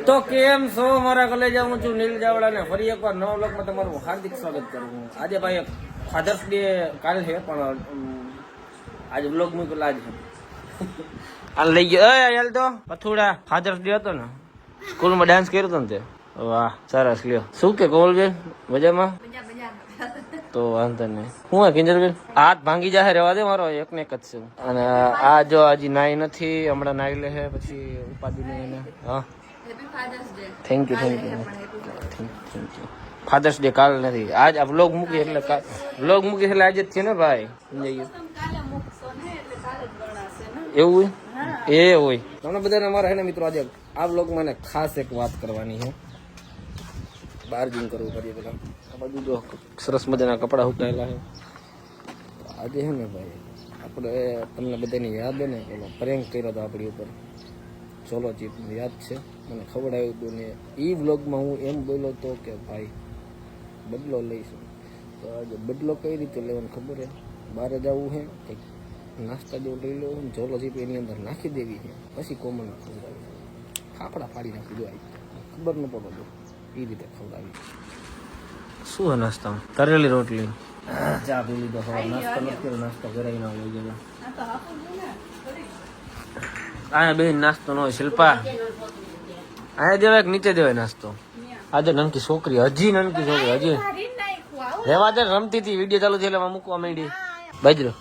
તો કેમ છો મારા કલેજા? હું છું નીલ જાવડા ને ફરી એકવાર નવા બ્લોગમાં તમારું હાર્દિક સ્વાગત કરું છું. આજે ભાઈ ફાધર્સ ડે કાલ છે, પણ આજે બ્લોગ મૂકેલો આજ છે. હાલ લઈ ગયો હાલ તો પથુડા ફાધર્સ ડે હતો ને, સ્કૂલમાં ડાન્સ કર્યો હતો ને તે. વાહ સરસ લ્યો. શું કે કોમલબેન મજામાં? તો વાંધો નહીં. શું હે કિંજલબેન? હાથ ભાંગી જાય રેવા દે, મારો એક ને એક જ છે. અને આ જો હજી નાઈ નથી, હમણાં નાઈ લે છે પછી ઉપાડી ને એને. હા થેન્ક યુ ફાધર્સ ડે કાલ નથી, આજ આ વ્લોગ મૂકી એટલે વ્લોગ મૂકી એટલે આજે જ છે ને ભાઈ. એવું એ હોય તમને બધાને અમારા હે ને મિત્રો, આજે આ વ્લોગમાં ને ખાસ એક વાત કરવાની છે. બહાર જઈને કરવું કરીએ પેલા. આ બધું જો સરસ મજાના કપડા સુકાયેલા છે. આજે છે ને ભાઈ આપણે તમને બધાની યાદ હે ને પેલો પ્રેન્ક કર્યો હતો આપણી ઉપર, ચોલો ચીપ યાદ છે? મને ખવડાવ્યું હતું ને એ વ્લોગમાં હું એમ બોલ્યો હતો કે ભાઈ બદલો લઈશું. તો આજે બદલો કઈ રીતે લેવાનો ખબર છે? બહાર જવું છે કંઈક નાસ્તા જેવું લઈ લેવું, ચોલો ચીપ એની અંદર નાખી દેવી છે, પછી કોમન ખવડાવી ફાફડા ફાડી નાખી દો. ખબર ન પડો એ રીતે ખવડાવી. શું હે નાસ્તામાં? તરેલી રોટલી, ચા પી લીધો. નાસ્તો નથી કર્યો, નાસ્તો કરાવી ના લઈ ગયો. અહીંયા બે નાસ્તો ન હોય શિલ્પા, અહીંયા દેવાય કે નીચે દેવાય નાસ્તો? આજે નનકી છોકરી, હજી નનકી છોકરી, હજી રેવા દે, રમતી હતી, વિડીયો ચાલુ થઈ એટલે મૂકવા માંડી. બાજરો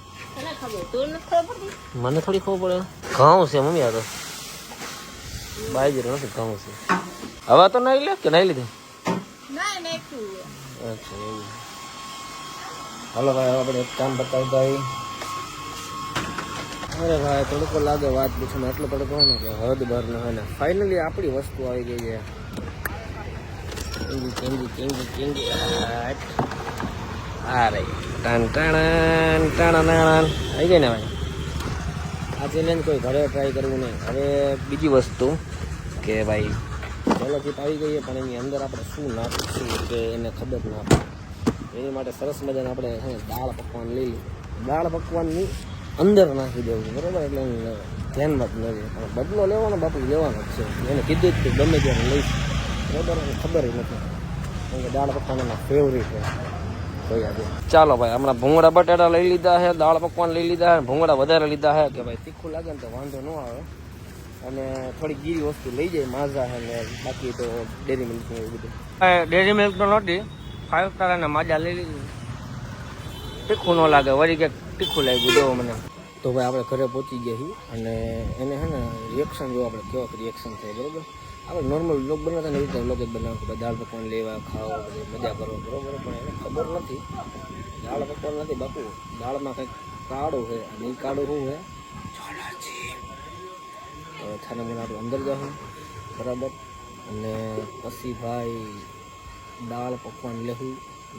મને થોડી ખબર પડે. ઘઉં છે મમ્મી, આ તો બાજરો નથી, ઘઉં છે. હવે તો નાઈ લે કે નાઈ લીધી? અચ્છા એવું. હાલો ભાઈ આપણે એક કામ બતાવી ભાઈ. અરે ભાઈ તડકો લાગે, વાત પૂછો ને એટલો તડકો ને કે હદ બહાર ન હોય ને. ફાઇનલી આપણી વસ્તુ આવી ગઈ છે. હા રે ટન ટણ ટણ આવી ગઈ ને ભાઈ. આ ચેલેન્જ કોઈ ઘરે ટ્રાય કરવું નહીં. હવે બીજી વસ્તુ કે ભાઈ ચોલો ચીપ આવી ગઈ છે, પણ એની અંદર આપણે શું નાખીશું કે એને ખબર ના પડે. એની માટે સરસ મજાને આપણે દાળ પકવાન લઈ લઈએ. દાળ પકવાનની અંદર નાખી દેવું, બરાબર? એટલે ધ્યાનમાં જ નથી, પણ બદલો લેવાનો બાપુ લેવાનો જ છે. એને કીધું જ કે ગમે ત્યારે લઈશ, બરાબર? ખબર નથી, કેમ કે દાળ પકવાન એના ફેવરિટ છે. ચાલો ભાઈ હમણાં ભૂંગળા બટાટા લઈ લીધા છે, દાળ પકવાન લઈ લીધા છે, ભૂંગળા વધારે લીધા છે કે ભાઈ તીખું લાગે ને તો વાંધો ન આવે. અને થોડી ગીરી વસ્તુ લઈ જાય, માઝા છે ને, બાકી તો ડેરી મિલ્ક ને એવું બધું. ડેરી મિલ્ક તો નહોતી, 5 સ્ટાર અને માજા લઈ લીધી. તીખું ન લાગે, વળી ક્યાંક તીખું લાગ્યું જો મને. તો ભાઈ આપણે ઘરે પહોંચી ગયા છીએ અને એને છે ને રિએક્શન જો આપણે કેવા રિએક્શન થાય, બરાબર? આપણે નોર્મલ બ્લોગ બનાવતા ને એ રીતે બ્લોગ જ બનાવવું કે દાળ પકવાન લેવા ખાઓ, બધી મજા કરો, બરાબર? પણ એને ખબર નથી દાળ પકવાન નથી બાપુ, દાળમાં કંઈક કાળું છે અને એ કાળું શું છે? છાના મને આપણે અંદર જાઉં, બરાબર? અને પછી ભાઈ દાળ પકવાન લેવું,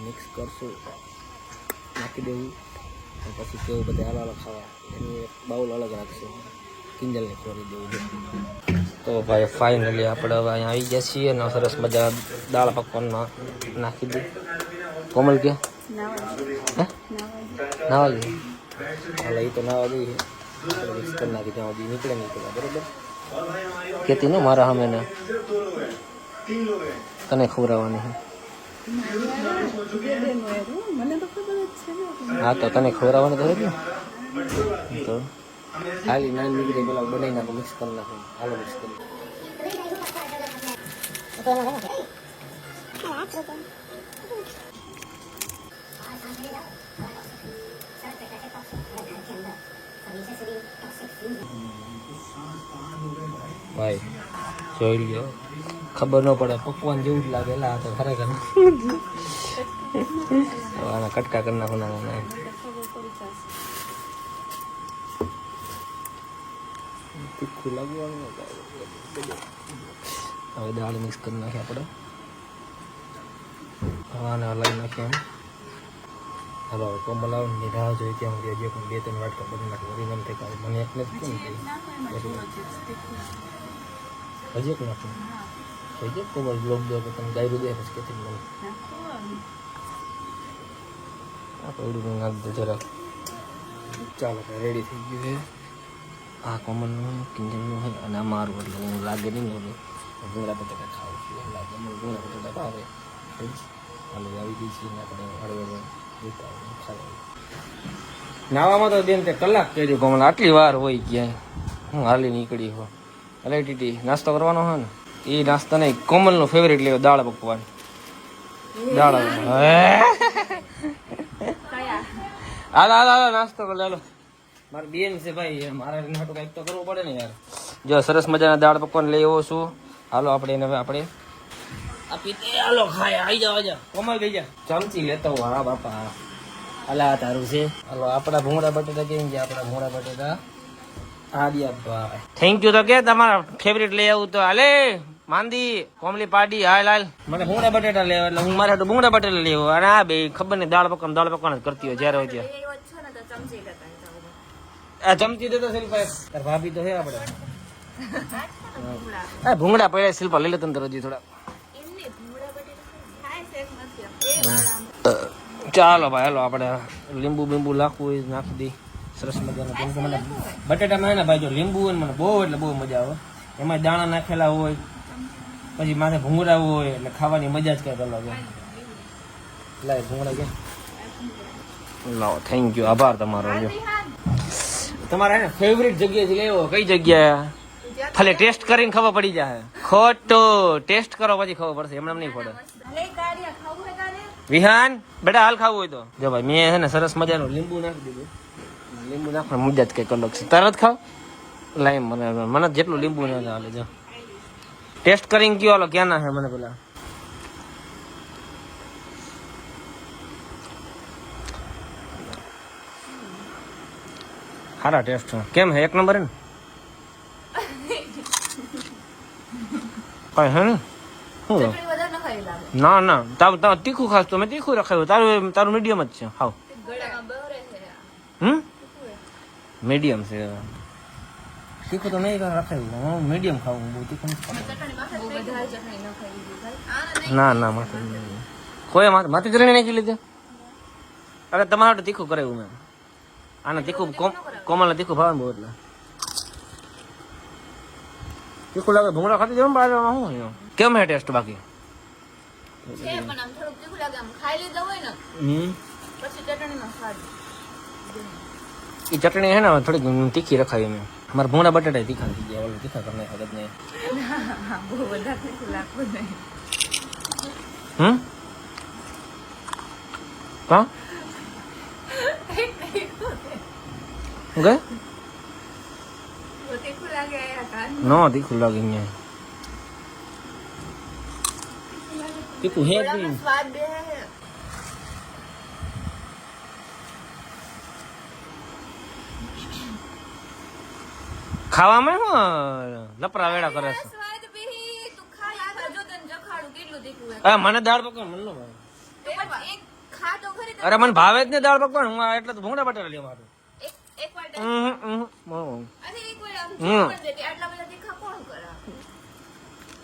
મિક્સ કરશું, નાખી દેવું, અને પછી કેવું બધે હાલ ખાવા એનું એક બાઉલ અલગ રાખશું, કિંજલને ખોરી દેવું. તો ભાઈ ફાઇનલી આપણે હવે અહીંયા આવી ગયા છીએ અને સરસ મજા દાળ પકવાનમાં નાખી દઈએ. કોમલ કે નાવા દઈએ? હાલ એ તો નાવા દઈએ, મિક્સ કરી નાખી ત્યાં સુધી નીકળે નીકળ્યા, બરાબર? કેતી ને મારા સામે ને તને ખવડાવવાની છે. હા તો તને ખવડાવવાની તો હોય ને, તો ખાલી નાની નીકળી પેલા બનાવી નાખો, મિક્સ કરી નાખો. હાલો મિક્સ કરી ભાઈ જોઈ લ્યો, ખબર ન પડે, પકવાન જેવું જ લાગે. એલા તો ખરેખર આના કટકા કરી નાખો. ના તીખું લાગવાનું. હવે દાળ મિક્સ કરી નાખીએ આપણે, આને હલાવી નાખીએ એમ. હાલો હવે કોમલ આવે ને રાહ જોઈએ ત્યાં સુધી હજી પણ 2-3 વાટકા બની નાખે. વળી મને થાય મને એકને જ કેમ હજી એક નાખું થઈ જાય. કોમલ બ્લોગ દો કે તમે ગાયરું દે પછી કેથી મને આ પૈડું નાખી દો જરાક. ચાલો રેડી થઈ ગયું છે. આ કોમનનું કિંજલનું હોય અને આ મારું, એટલે હું લાગે નહીં ને ભૂંગળા બટેટા ખાવું છું એમ લાગે મને ભૂંગળા બટેટા ભાવે આલુ આવી ગઈ છે ને આપણે હળવે ખાવા નાવામાં તો બેન તે કલાક કર્યું કોમલ આટલી વાર હોય ક્યાંય હું હાલી નીકળી હો અલે ટીટી નાસ્તો કરવાનો હોય ને એ નાસ્તો નહીં કોમલનો ફેવરેટ લેવો દાળ પકવાન દાળ હાલો હાલો હાલો નાસ્તો કરો હાલો મારી બેન છે ભાઈ મારે નાટું કંઈક તો કરવું પડે ને યાર જો સરસ મજાના દાળ પકવાન લઈ આવો છું હાલો આપણે એને હવે આપણે આપી દે હાલો ખાય આવી જાવ આજા કોમલ ગઈ જા ચમચી લેતો હું હા બાપા અલા તારું છે હાલો આપણા ભૂંગળા બટેટા કેમ ગયા આપણા ભૂંગળા બટેટા હા દિયા ભાઈ થેન્ક યુ તો કે તમારા ફેવરેટ લઈ આવું તો હાલે માંદી કોમલી પાડી હાલ હાલ મને ભૂંગળા બટેટા લેવા એટલે હું મારે ભૂંગળા બટેટા લેવો અને આ બે ખબર નહીં દાળ પકવાન જ કરતી હોય જ્યારે હોય ત્યારે આ ચમચી દેતો શિલ્પા તાર ભાભી તો હે આપણે આ ભૂંગળા પડ્યા શિલ્પા લઈ લે તને હજી થોડા ચાલો ભાઈ હાલો આપણે લીંબુ બીંબુ નાખવું હોય નાખી દઈ સરસ મજાનું કેમ કે મને બટેટામાં ને ભાઈ જો લીંબુ હોય ને મને બહુ એટલે બહુ મજા આવે એમાં દાણા નાખેલા હોય પછી માથે ભૂંગળા હોય એટલે ખાવાની મજા જ કંઈક અલગ હોય લાય ભૂંગળા કે લાવો થેન્ક યુ આભાર તમારો તમારે ને ફેવરિટ જગ્યાએથી લેવો કઈ જગ્યા ખાલી ટેસ્ટ કરીને ખબર પડી જાય ખોટો ટેસ્ટ કરો પછી ખબર પડશે એમને નહીં પડે વિહાન બેટા હાલ ખાવું હોય તો જો ભાઈ મેં છે ને સરસ મજાનું લીંબુ નાખી દીધું લીંબુ નાખવાનું મજા જ કંઈક અલગ છે તરત ખાવ લાઈમ મને જેટલું લીંબુ ના ચાલે જો ટેસ્ટ કરીને કયો હાલો ક્યાં ના છે મને પેલા સારા ટેસ્ટ કેમ હે એક નંબર હે ને કઈ હે ને શું ના ના તારું તીખું ખાસ તો મેં તીખું રખાયું તારું મીડિયમ જ છે હાવ મીડિયમ છે તીખું તો નહીં રખાયું મીડિયમ ખાવું બહુ તીખું ના ના માથે કોઈ માથે ચરણી નાખી લીધે અરે તમારા માટે તીખું કરાવ્યું મેં આને તીખું કોમલને તીખું ભાવે બહુ એટલે તીખું લાગે ભૂંગળા ખાતી જવું બાજુમાં શું કેમ હે ટેસ્ટ બાકી એ ચટણી હે ને થોડીક તીખી રખાવી મેં મારા ભૂંગળા બટાટા તીખા થઈ ગયા ઓલું તીખા કરી નાખે નહીં હા ઓકે નો તીખું લાગે અહીંયા તીખું હે નહીં ખાવામાં શું લપરા વેડા કરે છે મને દાળ પકવાન મને નો ભાવે અરે મને ભાવે જ ને દાળ પકવાન હું એટલે તો ભૂંગળા બટાટા લેવા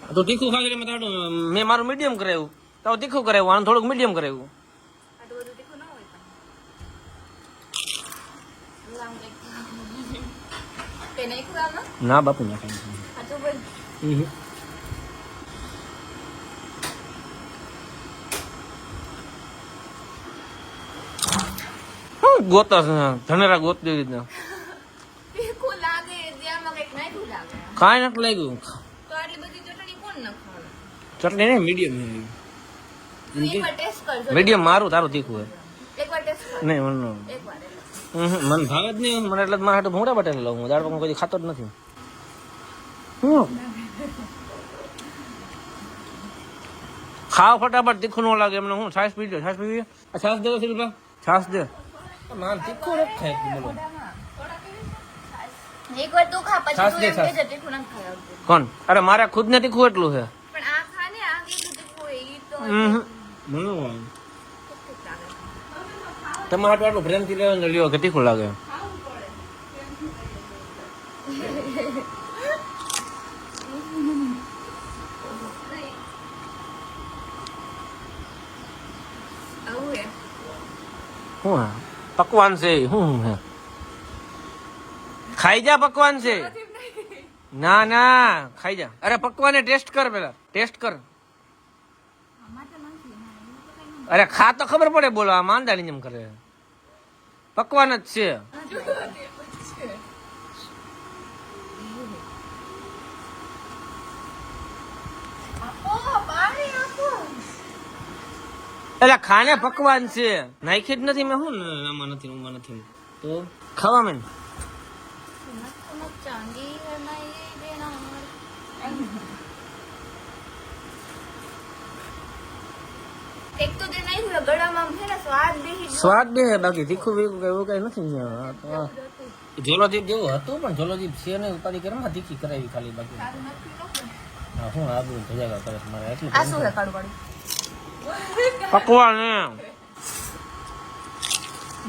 તો તીખું ખાઈ મેં મારું મીડિયમ કરાવ્યું તો તીખું કરાવ્યું આનું થોડુંક મીડિયમ કરાવ્યું ના બાપુ ના ગોતા ધનેરા ગોત દેવી રીતના કાંઈ નથી લાગ્યું ચટણી ને મીડિયમ મીડિયમ મારું તારું તીખું હોય નહીં મને મને ભાવે જ નહીં મને એટલે મારા હાટું ભૂંગળા બટાટા લઉં હું દાળ પકવાન કોઈ ખાતો જ નથી ખાવ ફટાફટ તીખું ન લાગે એમને હું છાશ પીજો છાશ પીવી છાશ દે શિલ્પા છાશ દે માન તીખું નથી ખાય બોલો એકવાર તું ખા પછી તું એમ કહેજે તીખું ન ખાય કોણ અરે મારે ખુદ ને તીખું એટલું છે પણ આ ખા ને આ કેટલું તીખું હોય ઈ તો તમારે આટલું પ્રેમથી લેવાનું લ્યો કે તીખું લાગે શું પકવાન છે શું હે ખાઈ જા પકવાન છે ના ના ખાઈ જા. અરે પકવાને ટેસ્ટ કર પેલા, ટેસ્ટ કર. અરે ખા તો ખબર પડે. બોલો આ માંદાની જેમ કરે. પકવાન જ છે. એટલે ખાને પકવાન છે. નાખી જ નથી મેં. શું આમાં નથી, ઉમાં નથી તો ખાવા મેં. એક તો તે નહીં હોય ગળામાં છે ને સ્વાદ બેહી ગયો. સ્વાદ બે બાકી તીખું એવું કઈ નથી. જોલોજીપ જેવું હતું પણ જોલોજીપ છે ને ઉપાધિ કરવામાં તીખી કરાવી ખાલી. બાકી હા હું આગળ ભજાગા કરે મારે એટલું. આ શું છે કાળું કાળું? પકવાન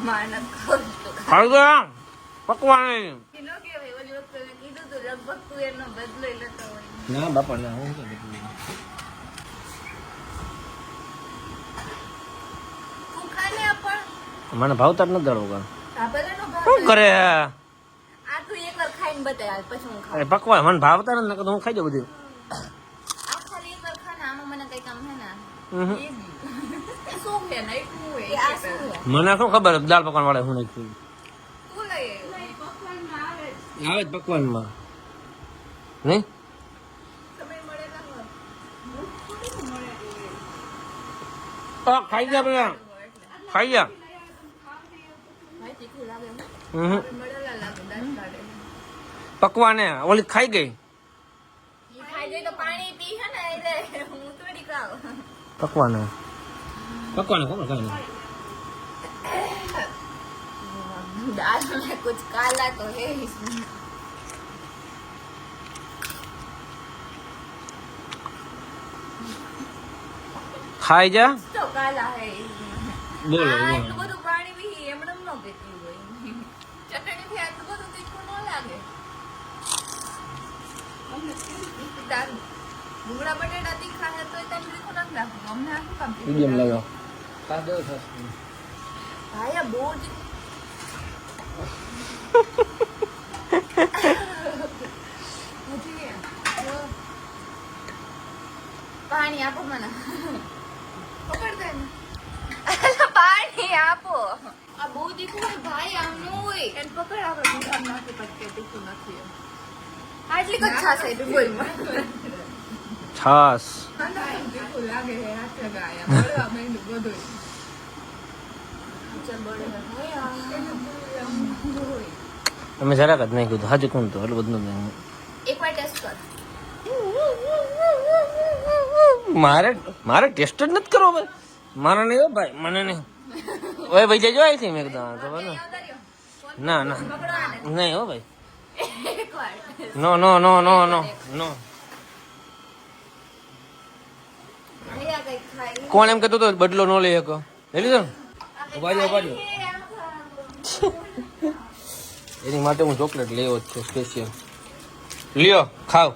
માનક ખાવ તો ખાઈ ગયા પકવાન. કિલો કે ભાઈ ઓલી વખતે મેં કીધું તો લગભગ તું એનો બદલો લેતો હોય. ના બાપા ના હું કઈ તું ખાને આપણ મને ભાવતા જ નથી દળવું. આ બધાનો ભાવ શું કરે? આ તું એકવાર ખાઈને બતાય પછી હું ખાઉં. અરે પકવાન મને ભાવતા નથી નકર તો હું ખાઈ જાઉં બધું. આ ખાલી એકવાર ખાને આમાં મને કઈ કામ હે ને હમ. એ શું છે ને એટલું હોય આ શું છે મને શું ખબર દાળ પકવાન વાળા હું નાખ્યું તું લઈ પકવાનમાં આવે આવે જ પકવાનમાં નહીં. સમય મળે ના હોય ખાઈ જા પેલા ખાઈ જા. ભાઈ તીખું લાગે મળેલા લાગે દાંત કાઢે પકવાને ઓલી ખાઈ ગઈ. ઈ ખાઈ જાય તો પાણી પી હે ને એટલે હું થોડી ખાવ પકવાને પકવાને ખબર ખાઈ दाल में कुछ काला तो है इसमें ખાઈ જા. तो काला है इसमें બોલો આટલું બધું પાણી બી એમણમ ન પીતી હોય ચટણી થી આટલું બધું તીખું ન લાગે ભૂંગળા બટેટા તીખા હે તો તમે તીખું નથી લાગતું અમને આ શું કામ મીડિયમ લાગ્યો. ભાઈ આ બહુ જ પાણી આપો મને પકડ દે ને પાણી આપો આ બહુ તીખું હોય ભાઈ આમ ન હોય એને પકડ આપણે ગુલાબ નાખી પટકે તીખું નથી આટલી કચ્છા છાશ છે બોલ છાસ તીખું લાગે હે હાથ લગાયા બળવા માંડ્યું બધું ચલ બળે હોય તમે જરાક જ નહીં કીધું હાજુ કોણ તો એટલું બધું નહીં. એકવાર ટેસ્ટ કર મારે મારે ટેસ્ટ જ નથી કરવો ભાઈ. મારે નહીં હો ભાઈ મને નહીં. ઓય ભાઈ જજો અહીંથી મેં કીધું હા, ખબર ને. ના ના નહીં હો ભાઈ. એકવાર નો નો નો નો નો નો. અહીંયા કઈ ખાઈ કોણ એમ કહેતો હતો બદલો ન લઈ શકો? લઈ લીધો ને? ઉભાજો ઉભાજો. એની માટે હું ચોકલેટ લેવો જ છું સ્પેશિયલ. લ્યો ખાવ.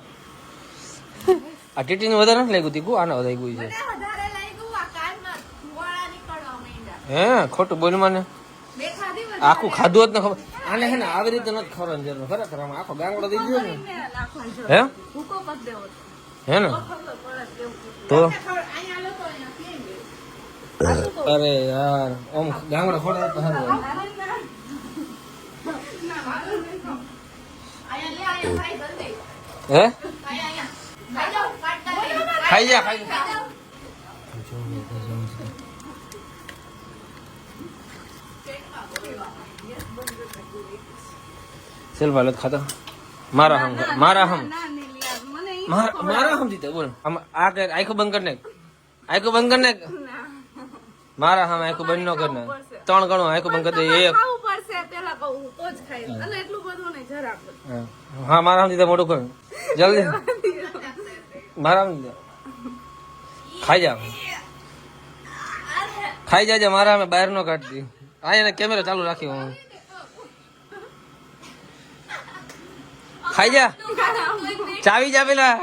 આ ટીટીને વધારે નથી લાગ્યું તીખું, આને વધારે ગયું છે. વધારે લાગ્યું આ કાનમાં ગોળા નીકળવા માંડ્યા હે ખોટું બોલ મને. બે ખાધી આખું ખાધું જ ને ખબર. આને હે ને આવી રીતે નથી ખવડાવવાની જરૂર. ખરેખર આમાં આખો ગાંગડો દઈ દીધો ને. નાખવાનું હે ભૂકો પગ દેવો હે ને ખબર પડે કેવું તો અહીંયા લોકો અહીંયા કેમ અરે યાર ઓમ ગાંગડો ખોડે તો સારું હોય. અહીંયા લે અહીંયા ખાઈ જલ્દી હે અહીંયા ખાઈ જાઓ કાટતા ખાઈ જા ખાઈ જા. સેલ્ફા લત ખાતા મારા હમ મારા હમ દીધા બોલ. આ કે આંખો બંધ કર નાખ. આંખો બંધ કર નાખ. મારા હમ આંખો બંધ ન કર નાખ. 3 ગણો આંખો બંધ કરી દે. એક ખાવું પડશે પેલા કહું તો જ ખાઈ અને એટલું બધું નહીં જરાક હા મારા હમ દીધા મોટું કર જલ્દી. મારા હમ દીધા ખાઈ જા ખાઈ જાજે. મારા અમે બહાર નો કાઢતી. આ એને કેમેરા ચાલુ રાખ્યો હું. ખાઈ જા. ચાવી જા પેલા.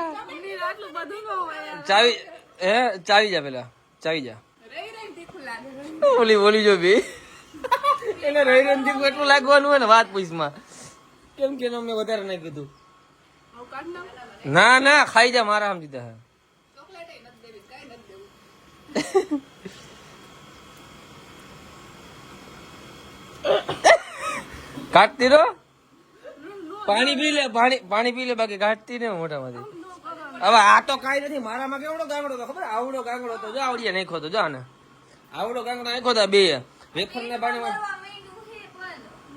આટલું બધું ન હોય ચાવી હે ચાવી જા પેલા. ચાવી જા. રહી રહી તીખું લાગે બોલી બોલી જો બી એને રહી રંધી એટલું લાગવાનું હોય ને વાત પૂછમાં કેમ કે મેં વધારે નહીં કીધું. ના ના ખાઈ જા મારા આમ દીધા કાટતી રહો પાણી પી લે પાણી પી લે બાકી કાટતી ને મોટામાંથી હવે આ તો કાઈ નથી મારામાં કેવડો ગાંગડો હતો ખબર આવડો ગાંગડો હતો જો આવડીએ નાખ્યો તો જો ને આવડો ગાંગડો નાખ્યો તો બે વેફર ને પાણીમાં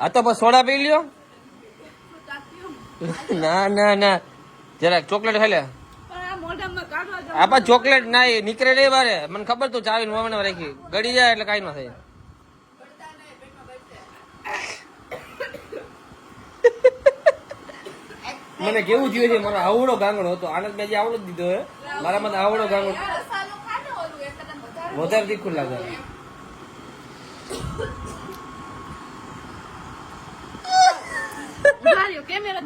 આ તો બસ સોડા પી લ્યો ના ના ના જરાક ચોકલેટ ખાઈ લે આપા ચોકલેટ ના એ નીકળે નહીં બારે મને ખબર તું ચાવીને મોમાં રાખી ગળી જાય એટલે કાઈ ન થાય મને કેવું થયું છે મારો આવડો ગાંગડો હતો આનંદ મેં જે આવડો જ દીધો હે મારામાં આવડો ગાંગડો વધારે તીખું લાગે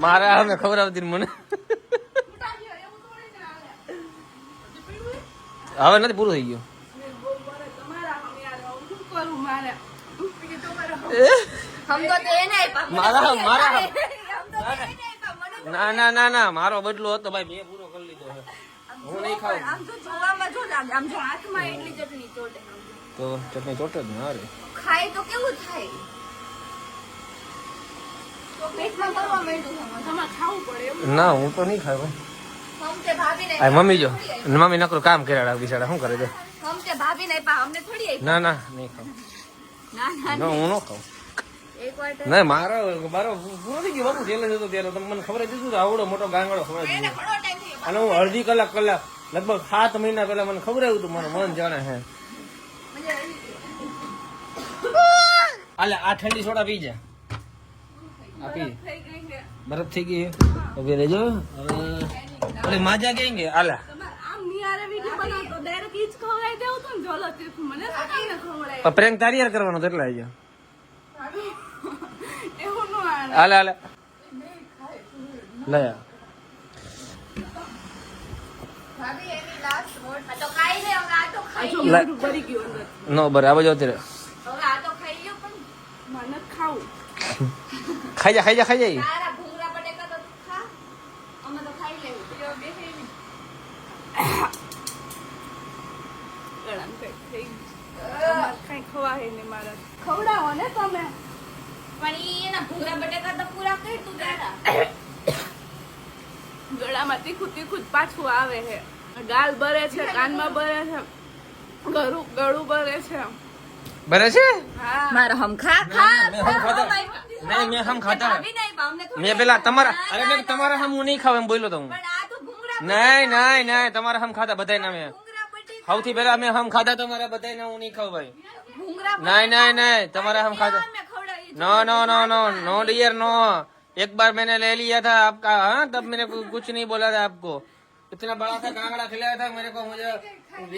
મારા અમે ખબર આવતી મને હવે નથી પૂરું થઈ ગયું મારા ના ના ના ના મારો બદલો હતો ભાઈ મેં પૂરો કરી લીધો હું નહીં ખાઉં તો ચટણી ચોટે જ ને અરે ખાય તો કેવું થાય તો પેટમાં કરવા માંડ્યું તમારે ખાવું પડે ના હું તો નહીં ખાવ હમ તે ભાભીને આ મમ્મી જો મમ્મી નકરું કામ કર્યા બિચારા શું કરે છે હમ તે ભાભીને પા અમને થોડી આવી ના ના નહીં ખાવ ના ના હું ન ખાઉં એક વાર તો ના મારો પૂરો થઈ ગયો બાપુ ચેલેન્જ હતો ત્યારે તમને મને ખબર હતી શું આવડો મોટો ગાંગડો ખબર એને ઘણો ટાઈમ થઈ અને હું અડધી કલાક લગભગ 7 મહિના પહેલા મને ખબર આવ્યું હતું મારું મન જાણે હે આલે આ ઠંડી સોડા પી જા આ પી બરફ થઈ ગઈ હવે લેજો હવે અરે માજા કેંગે આલા પ્રેન્ક તારી યાર કરવાનો તો એટલે આવજો આલે આલે લે ભાભી એની લાસ્ટ વોટ આ તો ખાઈ લે હવે આ તો ખાઈ નો બર આ બાજુ અત્યારે હવે આ તો ખાઈ લ્યો પણ મને ખાવું ખાઈ જા તારા ભૂંગળા બટેકા તો તું ખા અમે તો ખાઈ લેવું તો બે થઈ ને ખવડાવો ને તમે પણ ઈ એના ભૂંગળા બટેકા તો પૂરા કર તું તારા ગળામાં તીખું તીખું જ પાછું આવે છે ગાલ બરે છે કાનમાં બરે છે ગળું બરે છે બરે છે મારો હમ ખા ખા મેં હમ ખાતા નહીં મેં હમ ખાતા ભાભી નહીં બા અમને મેં પેલા તમારા અરે મેં તમારા હમ હું નહીં ખાવ એમ બોલ્યો તો હું પણ આ તો ભૂંગળા નહીં તમારા હમ ખાતા બધાય ના મેં ભૂંગળા બટેકા સૌથી પહેલા મેં હમ ખાતા તમારા બધાય ના હું નહીં ખાવ ભાઈ ભૂંગળા नहीं તમારા હમ ખાતા મેં ખવડાવી no no no no no dear no एक बार मैंने ले लिया था आपका हाँ तब मैंने कुछ नहीं बोला था आपको इतना बड़ा था कांगड़ा खिलाया था मेरे को मुझे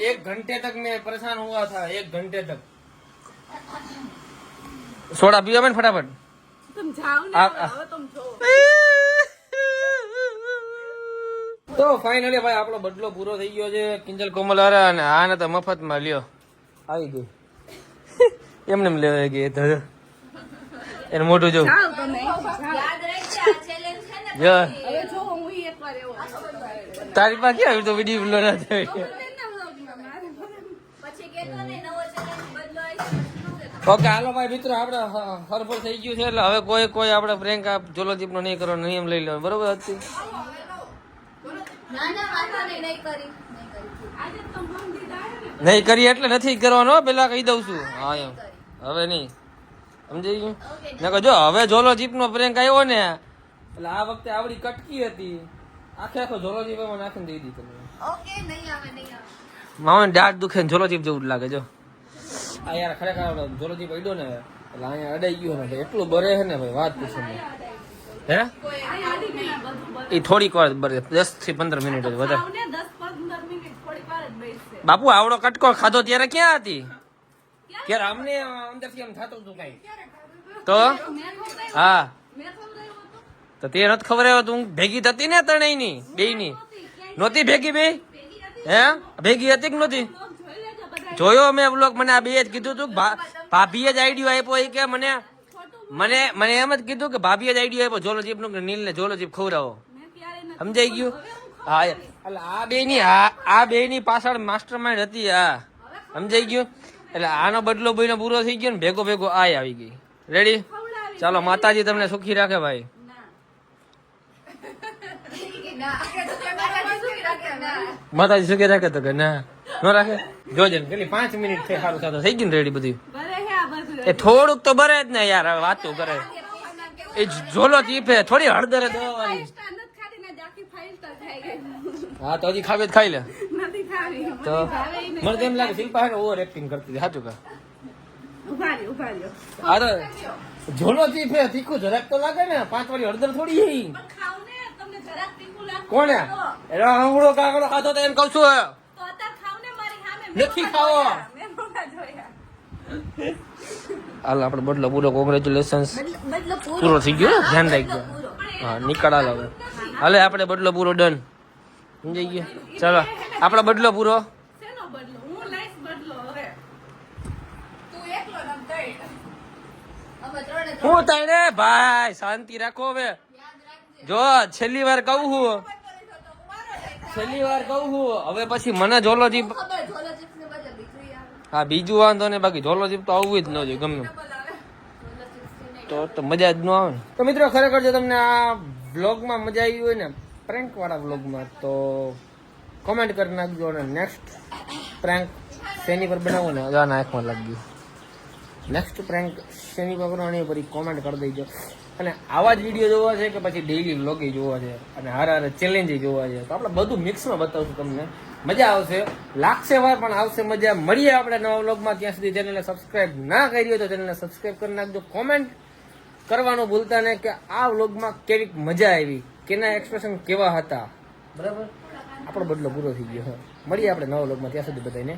1 घंटे तक मैं परेशान हुआ था 1 घंटे तक सोडा पियो मैंने फटाफट तुम जाओ ने હવે तुम જો તો ફાઇનલી ભાઈ આપણો બદલો પૂરો થઈ ગયો છે કિંજલ કોમલ વાળા અને આને તો મફતમાં લ્યો આવી ગઈ એમને એમ લેવાય ગઈ તો એનું મોટું જો જાઓ તમે યાદ રાખજે આ ચેલેન્જ છે ને જો હવે જો હું એકવાર એવો તારી પાસે ક્યાં આવ્યું તો વિડીયો બ્લો ના થાય પછી કેતો ને નવો ચેલેન્જ બદલો આવી ઓકે હાલો ભાઈ મિત્રો આપણે હરફર થઈ ગયું છે એટલે હવે કોઈ આપણે પ્રેન્ક જોલોદીપ નો નહીં કરવાનો નિયમ લઈ લેવાનો બરોબર હતી ના ના વાંધો નહીં કરી આજે તો મંદી દાય ને નહીં કરી એટલે નથી કરવાનો પેલા કહી દઉં છું હા એમ હવે નહીં સમજાઈ ગયું ને જો હવે જોલોદીપ નો પ્રેન્ક આવ્યો ને એટલે આ વખતે આવડી કટકી હતી આખો જોલોદીપ એમાં નાખીને દઈ દીધી તમે ઓકે નહીં આવે મામાને દાંત દુખે ને જોલોદીપ જેવું જ લાગે જો આ યાર ખરેખર જોલોદીપ અડ્યો ને એટલે અહીંયા અડાઈ ગયો ને એટલું બરે છે ને ભાઈ વાત પૂછો ને હે એ થોડીક વાર બરે 10 થી 15 મિનિટ જ વધારે આવને 10-15 મિનિટ થોડી વાર જ બેસશે બાપુ આવડો કટકો ખાધો ત્યારે ક્યાં હતી ત્યારે અમને અંદરથી એમ થતું હતું કઈ તો હા તો તે નથી ખબર આવ્યો તું ભેગી થતી ને ત્રણેયની બેયની નહોતી ભેગી બે હે ભેગી હતી કે નહોતી જોયો મેં વ્લોગ મને આ બે જ કીધું હતું ભાભીએ જ આઈડિયો આપ્યો એ કે મને એમ જ કીધું કે ભાભીએ જ આઈડિયો આપ્યો જોલોજીપ નું કે નીલ ને જોલોજીપ ખવડાવો મેં ક્યારે સમજાઈ ગયું? હા એટલે આ બે ની પાછળ માસ્ટર માઇન્ડ હતી. હા સમજાઈ ગયું? એટલે આનો બદલો ભાઈ પૂરો થઈ ગયો ને ભેગો ભેગો આ આવી ગઈ. રેડી? ચાલો માતાજી તમને સુખી રાખે ભાઈ. માતાજી સુખી રાખે તો કે ના ન રાખે. જોજે ને પેલી 5 મિનિટ થઈ સારું થતું થઈ ગયું ને રેડી બધું. એ થોડુંક તો બરે જ ને યાર, હવે વાતું કરે. એ ઝોલો ચીપે થોડી હળદરે દવાની. હા તો હજી ખાવે જ ખાઈ લે. તો મને તેમ લાગે શિલ્પા હે ઓવર એક્ટિંગ કરતી હતી. સાચું કા? હા તો ઝોલો ચીપે તીખું જરાક તો લાગે ને. 5 વાળી હળદર થોડી. કોને એનો હંગડો કાકડો ખાધો તો એમ કઉ છું નથી ખાવો. હાલ આપણે બદલો પૂરો. કોંગ્રેચ્યુલેશન્સ. પૂરો થઈ ગયો. ધ્યાન રાખજો. હા નીકળા હવે. હાલે આપણે બદલો પૂરો ડન. સમજાઈ ગયો? ચાલો આપણો બદલો પૂરો. હું તને ભાઈ શાંતિ રાખો. હવે જો છેલ્લી વાર કહું છું, હવે પછી મને ઝોલો જીપ. હા બીજું વાંધો ને, બાકી ઝોલો જીપ તો આવવું જ ન જોઈએ ગમે તો મજા જ ન આવે ને. તો મિત્રો ખરેખર જો તમને આ વ્લોગમાં મજા આવી હોય ને, પ્રેન્ક વાળા વ્લોગમાં, તો કોમેન્ટ કરી નાખજો. અને નેક્સ્ટ પ્રેન્ક શેની પર બનાવો ને આ નાખમાં લાગ્યું. નેક્સ્ટ પ્રેન્ક શેની પર કરવાની પછી કોમેન્ટ કરી દેજો. અને આવા જ વિડીયો જોવા છે કે પછી ડેઈલી વ્લોગ જોવા છે અને હારે ચેલેન્જ જોવા છે, તો આપણે બધું મિક્સમાં બતાવશું તમને. મજા આવશે, લાગશે વાર પણ આવશે મજા. મળીએ આપણે નવા વ્લોગમાં. ત્યાં સુધી ચેનલને સબસ્ક્રાઇબ ના કરી હોય તો ચેનલને સબસ્ક્રાઇબ કરી નાખજો. કોમેન્ટ કરવાનું ભૂલતા નહીં કે આ વ્લોગમાં કેવી મજા આવી, કેના એક્સપ્રેશન કેવા હતા. બરાબર? આપણો બદલો પૂરો થઈ ગયો. મળીએ આપણે નવા વ્લોગમાં. ત્યાં સુધી બધાને